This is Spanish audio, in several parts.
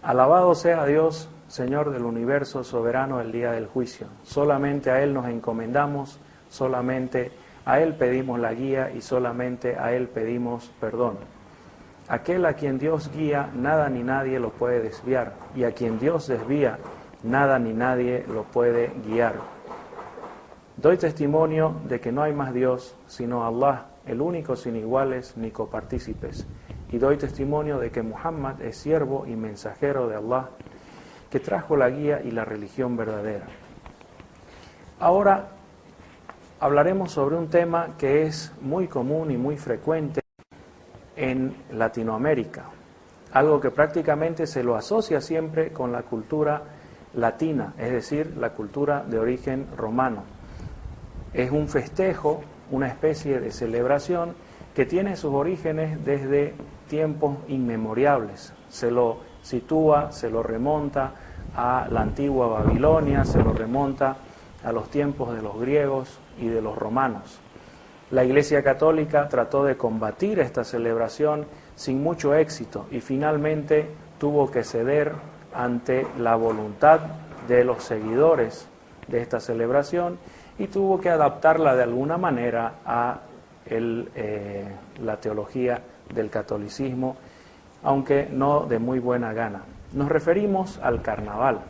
Alabado sea Dios, Señor del universo, soberano del día del juicio. Solamente a Él nos encomendamos, solamente a Él pedimos la guía y solamente a Él pedimos perdón. Aquel a quien Dios guía, nada ni nadie lo puede desviar, y a quien Dios desvía, nada ni nadie lo puede guiar. Doy testimonio de que no hay más Dios sino Allah, el único sin iguales ni copartícipes, y doy testimonio de que Muhammad es siervo y mensajero de Allah, que trajo la guía y la religión verdadera. Ahora hablaremos sobre un tema que es muy común y muy frecuente en Latinoamérica, algo que prácticamente se lo asocia siempre con la cultura latina, es decir, la cultura de origen romano. Es un festejo, una especie de celebración que tiene sus orígenes desde tiempos inmemoriales. Se lo sitúa, se lo remonta a la antigua Babilonia, se lo remonta a los tiempos de los griegos y de los romanos. La Iglesia Católica trató de combatir esta celebración sin mucho éxito y finalmente tuvo que ceder ante la voluntad de los seguidores de esta celebración y tuvo que adaptarla de alguna manera a la teología del catolicismo, aunque no de muy buena gana. Nos referimos al carnaval.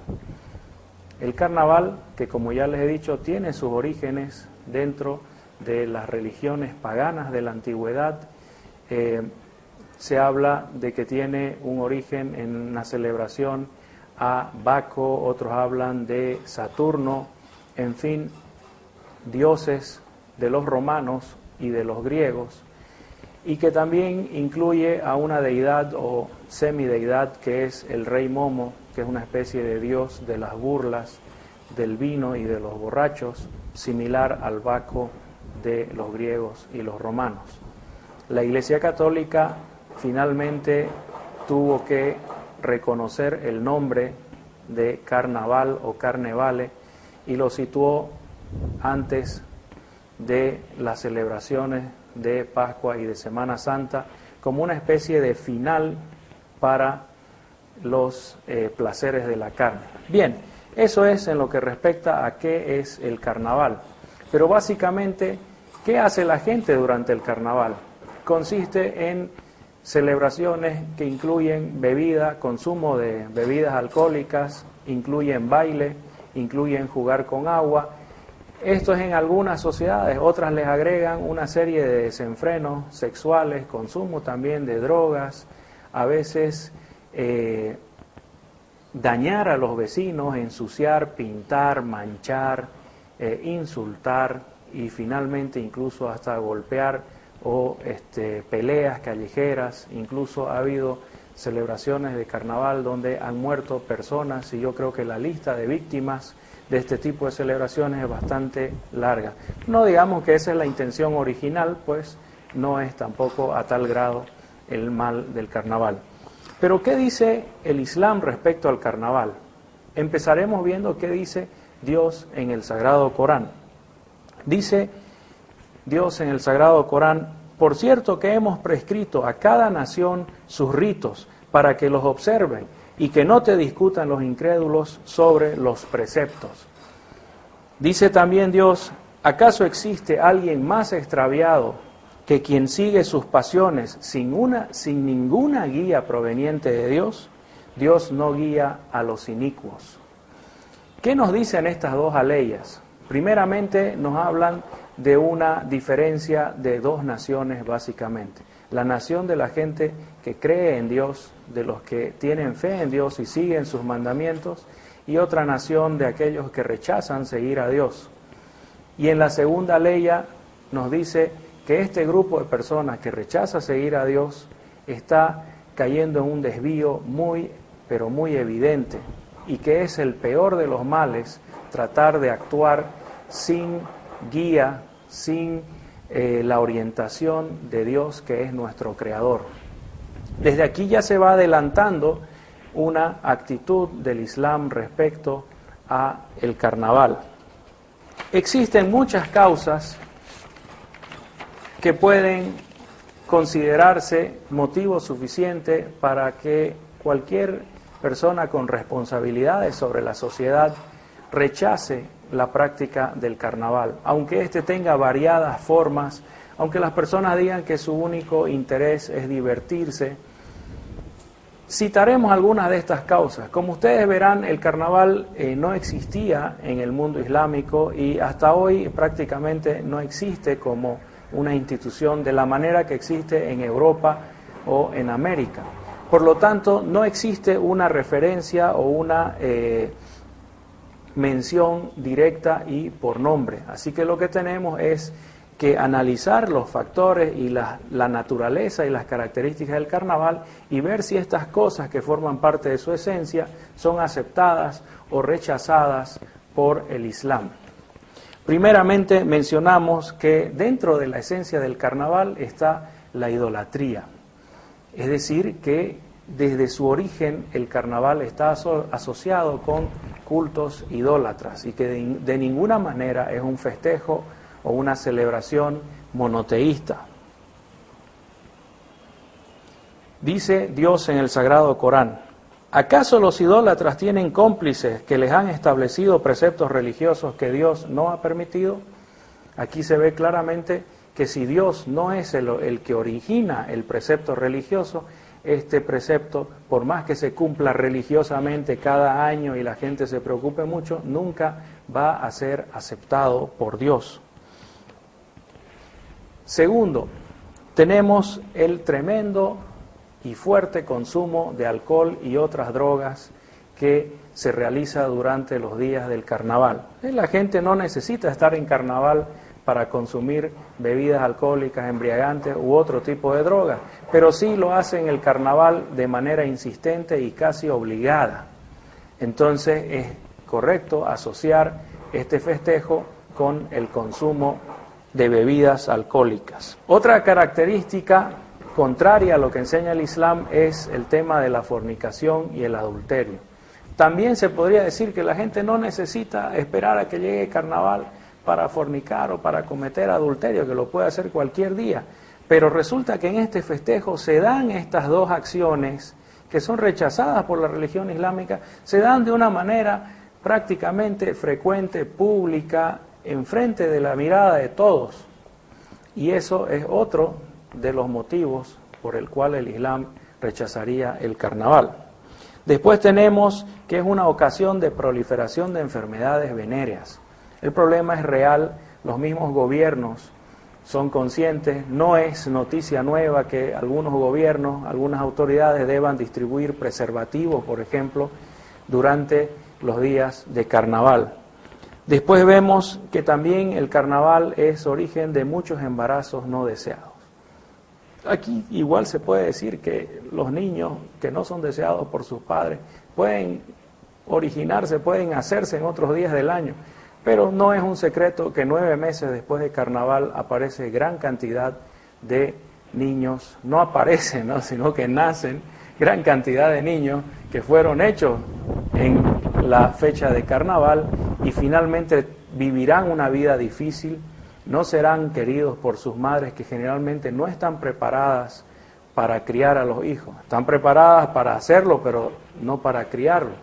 El carnaval, que como ya les he dicho, tiene sus orígenes dentro de las religiones paganas de la antigüedad. Se habla de que tiene un origen en una celebración a Baco, otros hablan de Saturno, en fin, dioses de los romanos y de los griegos, y que también incluye a una deidad o semideidad que es el rey Momo, que es una especie de dios de las burlas, del vino y de los borrachos, similar al Baco de los griegos y los romanos. La Iglesia Católica finalmente tuvo que reconocer el nombre de carnaval o carnevale y lo situó antes de las celebraciones de Pascua y de Semana Santa como una especie de final para los placeres de la carne. Bien, eso es en lo que respecta a qué es el carnaval. Pero básicamente, ¿qué hace la gente durante el carnaval? Consiste en celebraciones que incluyen bebida, consumo de bebidas alcohólicas, incluyen baile, incluyen jugar con agua. Esto es en algunas sociedades, otras les agregan una serie de desenfrenos sexuales, consumo también de drogas, a veces dañar a los vecinos, ensuciar, pintar, manchar, insultar y finalmente incluso hasta golpear o peleas callejeras. Incluso ha habido celebraciones de carnaval donde han muerto personas y yo creo que la lista de víctimas de este tipo de celebraciones es bastante larga. No digamos que esa es la intención original, pues no es tampoco a tal grado el mal del carnaval. Pero ¿qué dice el Islam respecto al carnaval? Empezaremos viendo qué dice Dios en el Sagrado Corán. Dice Dios en el Sagrado Corán: por cierto que hemos prescrito a cada nación sus ritos para que los observen y que no te discutan los incrédulos sobre los preceptos. Dice también Dios: ¿acaso existe alguien más extraviado que quien sigue sus pasiones sin ninguna guía proveniente de Dios? Dios no guía a los inicuos. ¿Qué nos dicen estas dos aleyas? Primeramente nos hablan de una diferencia de dos naciones básicamente. La nación de la gente que cree en Dios, de los que tienen fe en Dios y siguen sus mandamientos, y otra nación de aquellos que rechazan seguir a Dios. Y en la segunda leya nos dice que este grupo de personas que rechaza seguir a Dios está cayendo en un desvío muy, pero muy evidente, y que es el peor de los males tratar de actuar sin guía, sin la orientación de Dios, que es nuestro Creador. Desde aquí ya se va adelantando una actitud del Islam respecto a el carnaval. Existen muchas causas que pueden considerarse motivo suficiente para que cualquier persona con responsabilidades sobre la sociedad rechace la práctica del carnaval, aunque éste tenga variadas formas, aunque las personas digan que su único interés es divertirse. Citaremos algunas de estas causas. Como ustedes verán, el carnaval no existía en el mundo islámico y hasta hoy prácticamente no existe como una institución de la manera que existe en Europa o en América. Por lo tanto, no existe una referencia o una mención directa y por nombre. Así que lo que tenemos es que analizar los factores y la naturaleza y las características del carnaval y ver si estas cosas que forman parte de su esencia son aceptadas o rechazadas por el Islam. Primeramente mencionamos que dentro de la esencia del carnaval está la idolatría, es decir, que desde su origen el carnaval está asociado con cultos idólatras y que de ninguna manera es un festejo o una celebración monoteísta. Dice Dios en el Sagrado Corán: ¿acaso los idólatras tienen cómplices que les han establecido preceptos religiosos que Dios no ha permitido? Aquí se ve claramente que si Dios no es el que origina el precepto religioso, este precepto, por más que se cumpla religiosamente cada año y la gente se preocupe mucho, nunca va a ser aceptado por Dios. Segundo, tenemos el tremendo y fuerte consumo de alcohol y otras drogas que se realiza durante los días del carnaval. La gente no necesita estar en carnaval para consumir bebidas alcohólicas, embriagantes u otro tipo de drogas, pero sí lo hace en el carnaval de manera insistente y casi obligada. Entonces es correcto asociar este festejo con el consumo de bebidas alcohólicas. Otra característica contraria a lo que enseña el Islam es el tema de la fornicación y el adulterio. También se podría decir que la gente no necesita esperar a que llegue el carnaval para fornicar o para cometer adulterio, que lo puede hacer cualquier día. Pero resulta que en este festejo se dan estas dos acciones que son rechazadas por la religión islámica, se dan de una manera prácticamente frecuente, pública, enfrente de la mirada de todos. Y eso es otro de los motivos por el cual el Islam rechazaría el carnaval. Después tenemos que es una ocasión de proliferación de enfermedades venéreas. El problema es real, los mismos gobiernos son conscientes, no es noticia nueva que algunos gobiernos, algunas autoridades deban distribuir preservativos, por ejemplo, durante los días de carnaval. Después vemos que también el carnaval es origen de muchos embarazos no deseados. Aquí igual se puede decir que los niños que no son deseados por sus padres pueden originarse, pueden hacerse en otros días del año, pero no es un secreto que 9 meses después de carnaval aparece gran cantidad de niños, no aparecen, ¿no?, sino que nacen gran cantidad de niños que fueron hechos en la fecha de carnaval y finalmente vivirán una vida difícil, no serán queridos por sus madres que generalmente no están preparadas para criar a los hijos, están preparadas para hacerlo pero no para criarlos.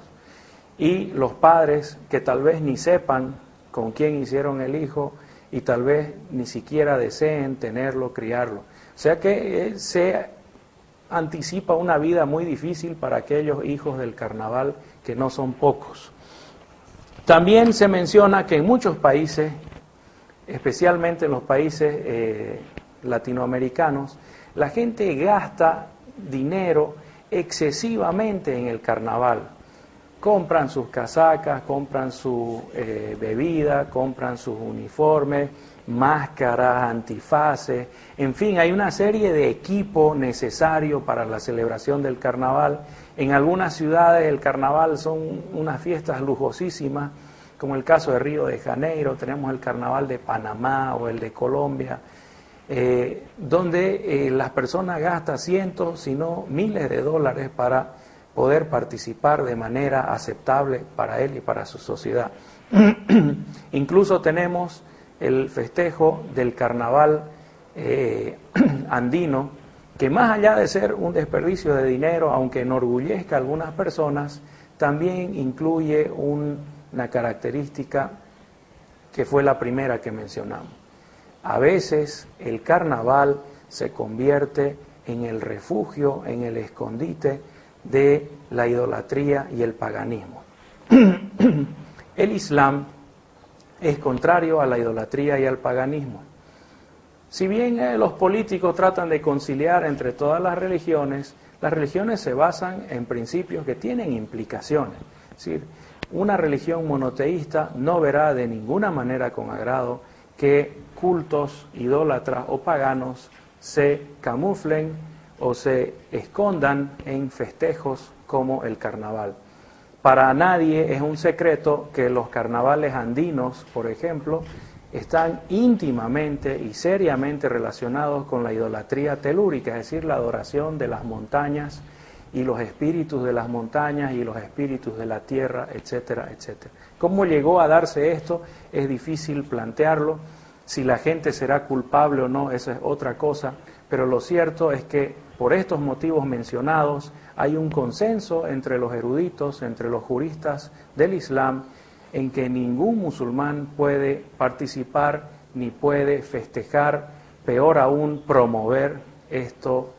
Y los padres que tal vez ni sepan con quién hicieron el hijo y tal vez ni siquiera deseen tenerlo, criarlo. O sea que se anticipa una vida muy difícil para aquellos hijos del carnaval que no son pocos. También se menciona que en muchos países, especialmente en los países latinoamericanos, la gente gasta dinero excesivamente en el carnaval. Compran sus casacas, compran su bebida, compran sus uniformes, máscaras, antifaces, en fin, hay una serie de equipo necesario para la celebración del carnaval. En algunas ciudades el carnaval son unas fiestas lujosísimas, como el caso de Río de Janeiro, tenemos el carnaval de Panamá o el de Colombia, donde las personas gastan cientos, si no miles de dólares para poder participar de manera aceptable para él y para su sociedad. Incluso tenemos el festejo del carnaval andino, que más allá de ser un desperdicio de dinero, aunque enorgullezca a algunas personas, también incluye una característica que fue la primera que mencionamos. A veces el carnaval se convierte en el refugio, en el escondite de la idolatría y el paganismo. El Islam es contrario a la idolatría y al paganismo. Si bien los políticos tratan de conciliar entre todas las religiones se basan en principios que tienen implicaciones. Es decir, una religión monoteísta no verá de ninguna manera con agrado que cultos idólatras o paganos se camuflen o se escondan en festejos como el carnaval. Para nadie es un secreto que los carnavales andinos, por ejemplo, están íntimamente y seriamente relacionados con la idolatría telúrica, es decir, la adoración de las montañas y los espíritus de las montañas y los espíritus de la tierra, etcétera, etcétera. ¿Cómo llegó a darse esto? Es difícil plantearlo. Si la gente será culpable o no, esa es otra cosa, pero lo cierto es que por estos motivos mencionados hay un consenso entre los eruditos, entre los juristas del Islam, en que ningún musulmán puede participar ni puede festejar, peor aún promover esto